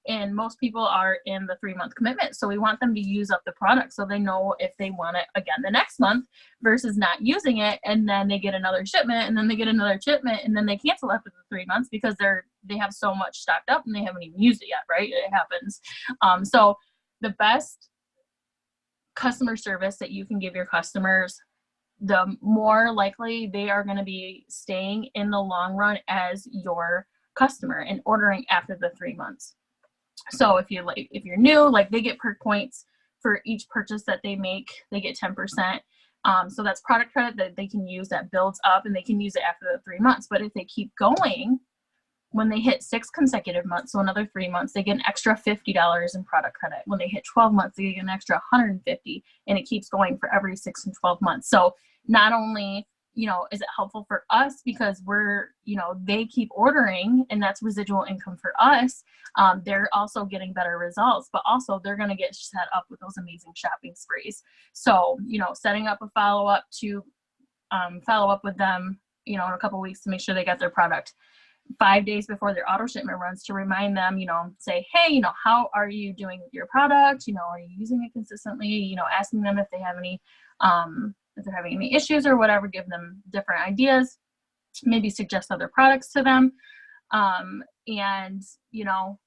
And most people are in the 3-month commitment, so we want them to use up the product so they know if they want it again the next month, versus not using it and then they get another shipment and then they get another shipment and then they cancel after the 3 months because they have so much stocked up and they haven't even used it yet, right? It happens. So the best customer service that you can give your customers, the more likely they are going to be staying in the long run as your customer and ordering after the 3 months. So if you're new, like, they get perk points for each purchase that they make. They get 10%. So that's product credit that they can use, that builds up, and they can use it after the 3 months. But if they keep going, when they hit 6 consecutive months, so another 3 months, they get an extra $50 in product credit. When they hit 12 months, they get an extra $150, and it keeps going for every 6 and 12 months. So not only, you know, is it helpful for us because we're, you know, they keep ordering and that's residual income for us. They're also getting better results, but also they're going to get set up with those amazing shopping sprees. So, you know, setting up a follow-up to follow up with them, you know, in a couple weeks to make sure they got their product. 5 days before their auto shipment runs, to remind them, you know, say, hey, you know, how are you doing with your product? You know, are you using it consistently? You know, asking them if they have any, if they're having any issues or whatever, give them different ideas, maybe suggest other products to them. And, you know,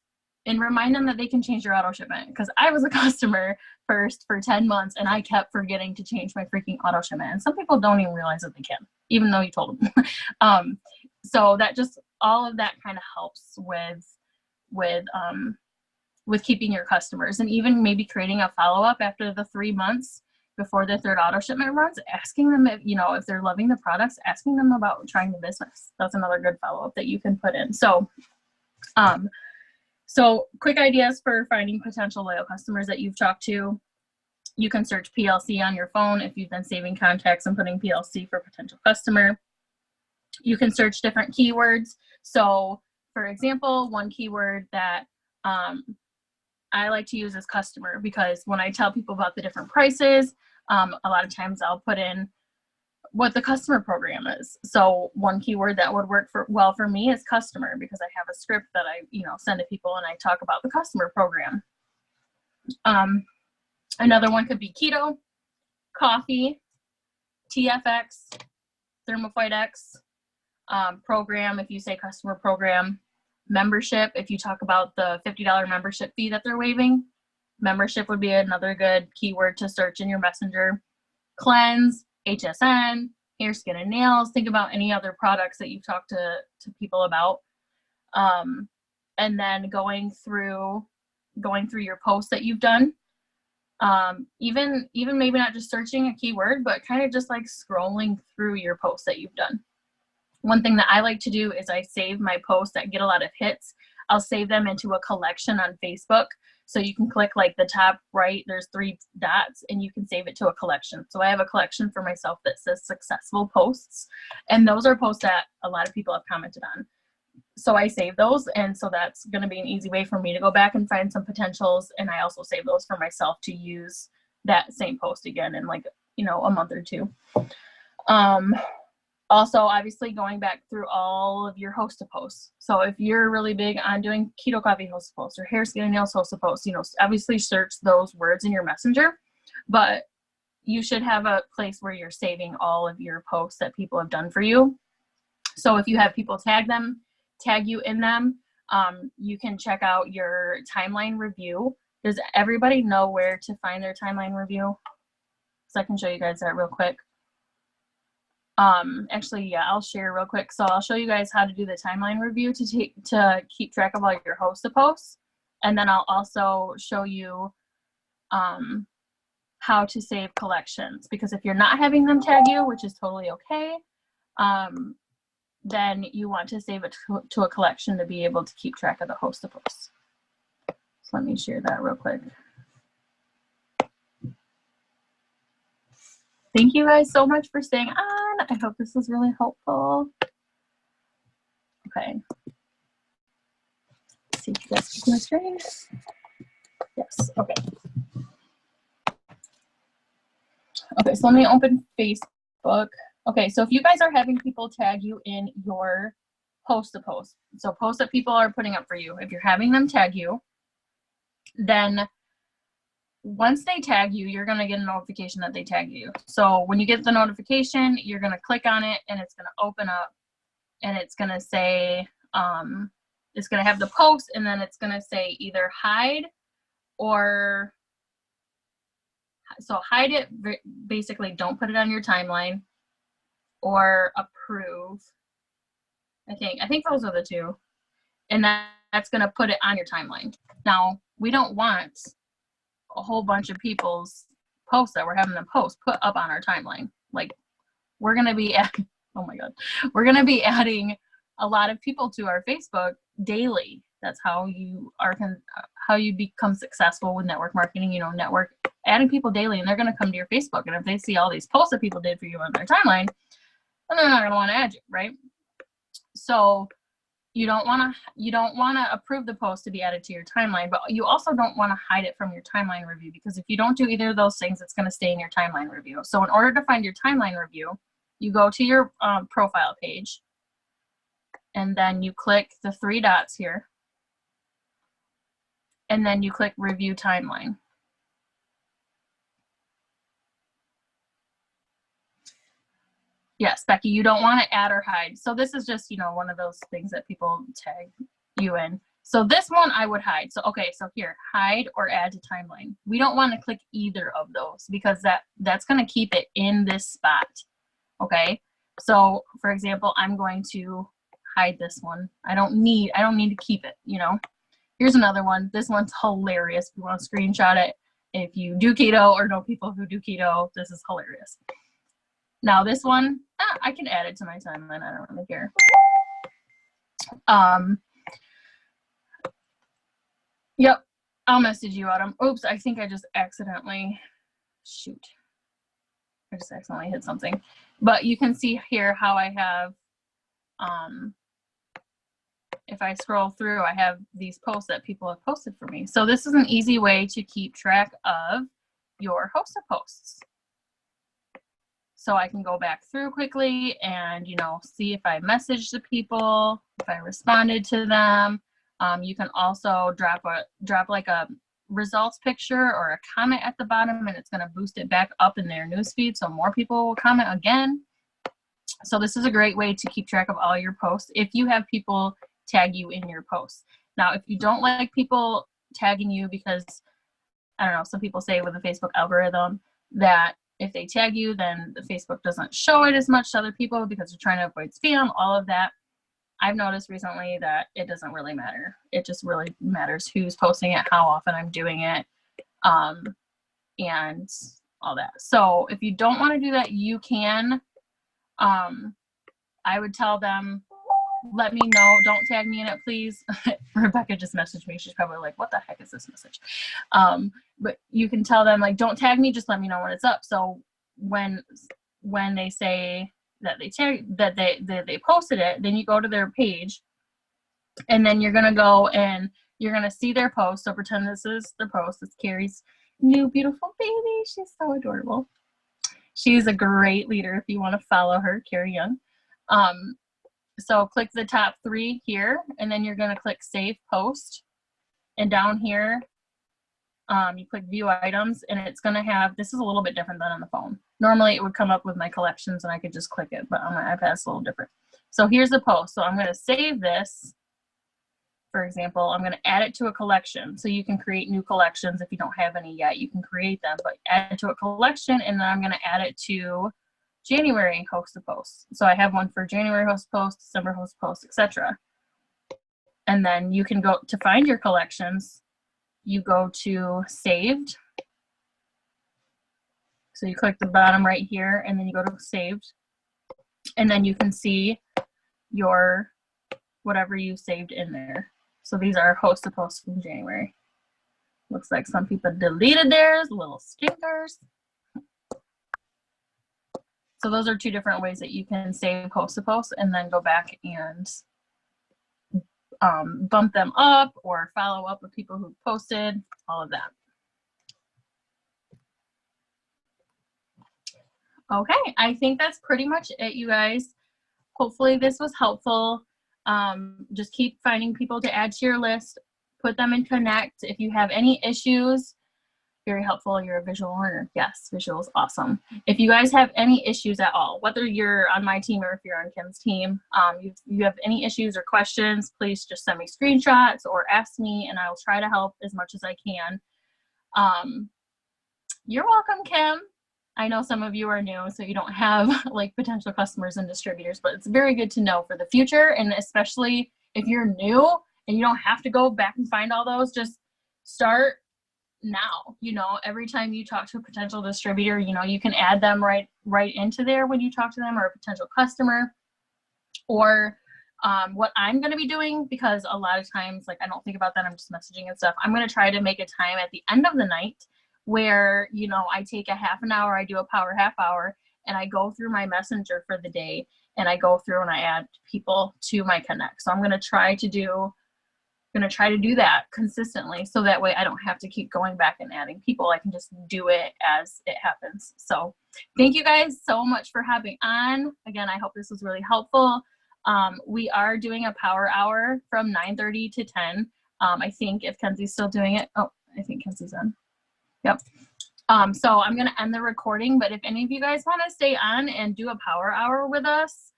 and remind them that they can change your auto shipment, because I was a customer first for 10 months and I kept forgetting to change my freaking auto shipment. And some people don't even realize that they can, even though you told them. So that just, all of that kind of helps with keeping your customers, and even maybe creating a follow-up after the 3 months before the third auto shipment runs, asking them if, you know, if they're loving the products, asking them about trying the business. That's another good follow-up that you can put in. So, so quick ideas for finding potential loyal customers that you've talked to. You can search PLC on your phone if you've been saving contacts and putting PLC for potential customer. You can search different keywords. So for example, one keyword that I like to use is customer, because when I tell people about the different prices, a lot of times I'll put in what the customer program is. So one keyword that would work well for me is customer, because I have a script that I, you know, send to people and I talk about the customer program. Another one could be keto, coffee, TFX, Thermophyte X, program if you say customer program, membership if you talk about the $50 membership fee that they're waiving. Membership would be another good keyword to search in your messenger. Cleanse, HSN, hair, skin, and nails. Think about any other products that you've talked to people about. And then going through your posts that you've done. Even maybe not just searching a keyword, but kind of just like scrolling through your posts that you've done. One thing that I like to do is I save my posts that get a lot of hits. I'll save them into a collection on Facebook. So you can click like the top right, there's 3 dots, and you can save it to a collection. So I have a collection for myself that says successful posts. And those are posts that a lot of people have commented on. So I save those, and so that's going to be an easy way for me to go back and find some potentials. And I also save those for myself to use that same post again in like, you know, a month or two. Also, obviously, going back through all of your host to posts. So if you're really big on doing keto coffee host to posts or hair, skin, and nails host to posts, you know, obviously search those words in your messenger, but you should have a place where you're saving all of your posts that people have done for you. So if you have people tag you in them, you can check out your timeline review. Does everybody know where to find their timeline review? So I can show you guys that real quick. Actually, yeah, I'll share real quick. So I'll show you guys how to do the timeline review to keep track of all your host to posts. And then I'll also show you how to save collections, because if you're not having them tag you, which is totally okay, then you want to save it to a collection to be able to keep track of the host to posts. So let me share that real quick. Thank you guys so much for staying on. I hope this was really helpful. Okay. Let's see if you guys can see my screen. Yes, okay. Okay, so let me open Facebook. Okay, so if you guys are having people tag you in your post to post, so posts that people are putting up for you, if you're having them tag you, then once they tag you, you're going to get a notification that they tag you. So when you get the notification, you're going to click on it and it's going to open up and it's going to say, it's going to have the post, and then it's going to say either hide or, so hide it, basically don't put it on your timeline, or approve. I think those are the two. And that's going to put it on your timeline. Now, we don't want a whole bunch of people's posts that we're having them post put up on our timeline. Like, we're going to be oh my god, we're going to be adding a lot of people to our Facebook daily. That's how you become successful with network marketing. You know, adding people daily, and they're going to come to your Facebook, and if they see all these posts that people did for you on their timeline, then they're not going to want to add you, right? So you don't want to approve the post to be added to your timeline, but you also don't want to hide it from your timeline review, because if you don't do either of those things, it's going to stay in your timeline review. So in order to find your timeline review, you go to your profile page, and then you click the three dots here, and then you click review timeline. Yes, Becky, you don't want to add or hide. So this is just, you know, one of those things that people tag you in. So this one I would hide. So, okay, so here, hide or add to timeline. We don't want to click either of those, because that's going to keep it in this spot. Okay, so for example, I'm going to hide this one. I don't need to keep it, you know. Here's another one. This one's hilarious. If you want to screenshot it, if you do keto or know people who do keto, this is hilarious. Now this one, I can add it to my timeline. I don't really care. Yep, I'll message you, Autumn. Oops, I think I just accidentally, shoot. I just accidentally hit something. But you can see here how I have, if I scroll through, I have these posts that people have posted for me. So this is an easy way to keep track of your hosted posts. So I can go back through quickly and, you know, see if I messaged the people, if I responded to them. You can also drop like a results picture or a comment at the bottom, and it's going to boost it back up in their newsfeed, so more people will comment again. So this is a great way to keep track of all your posts if you have people tag you in your posts. Now, if you don't like people tagging you, because, I don't know, some people say with the Facebook algorithm that if they tag you, then the Facebook doesn't show it as much to other people because they're trying to avoid spam, all of that. I've noticed recently that it doesn't really matter. It just really matters who's posting it, how often I'm doing it, and all that. So if you don't want to do that, you can, I would tell them, let me know, don't tag me in it, please. Rebecca just messaged me. She's probably like, what the heck is this message? But you can tell them, like, don't tag me, just let me know when it's up. So when they say that they posted it, then you go to their page And then you're gonna go and you're gonna see their post. So pretend this is the post. It's Carrie's new beautiful baby. She's so adorable. She's a great leader if you want to follow her, Carrie Young. So click the top 3 here, and then you're gonna click Save Post. And down here, you click View Items, and it's gonna have, this is a little bit different than on the phone. Normally it would come up with my collections and I could just click it, but on my iPad it's a little different. So here's the post. So I'm gonna save this. For example, I'm going to add it to a collection. So you can create new collections if you don't have any yet. You can create them, but add it to a collection, and then I'm going to add it to January host to post. So I have one for January host to post, December host to post, etc. And then you can go to find your collections. You go to Saved. So you click the bottom right here, and then you go to Saved. And then you can see your whatever you saved in there. So these are host to post from January. Looks like some people deleted theirs, little stinkers. So those are 2 different ways that you can save host to post and then go back and bump them up or follow up with people who posted, all of that. Okay, I think that's pretty much it, you guys. Hopefully this was helpful. Just keep finding people to add to your list, put them in Connect. If you have any issues, very helpful. You're a visual learner. Yes, visual is awesome. If you guys have any issues at all, whether you're on my team or if you're on Kim's team, you have any issues or questions, please just send me screenshots or ask me, and I will try to help as much as I can. You're welcome, Kim. I know some of you are new, so you don't have like potential customers and distributors, but it's very good to know for the future. And especially if you're new and you don't have to go back and find all those, just start now. You know, every time you talk to a potential distributor, you know, you can add them right into there when you talk to them, or a potential customer. Or what I'm going to be doing, because a lot of times, like, I don't think about that, I'm just messaging and stuff. I'm going to try to make a time at the end of the night where, you know, I take a half an hour, I do a power half hour, and I go through my messenger for the day, and I go through and I add people to my Connect. So I'm going to try to do that consistently, so that way I don't have to keep going back and adding people. I can just do it as it happens. So thank you guys so much for having on. Again, I hope this was really helpful. We are doing a power hour from 9:30 to 10. I think if Kenzie's still doing it. Oh, I think Kenzie's on. Yep. So I'm going to end the recording, but if any of you guys want to stay on and do a power hour with us,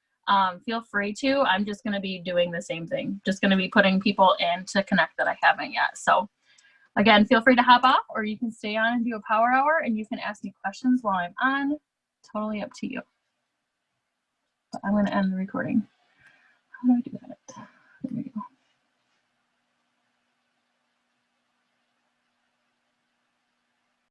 feel free to. I'm just going to be doing the same thing. Just going to be putting people in to Connect that I haven't yet. So again, feel free to hop off, or you can stay on and do a power hour, and you can ask me questions while I'm on. Totally up to you. But I'm going to end the recording. How do I do that? There we go.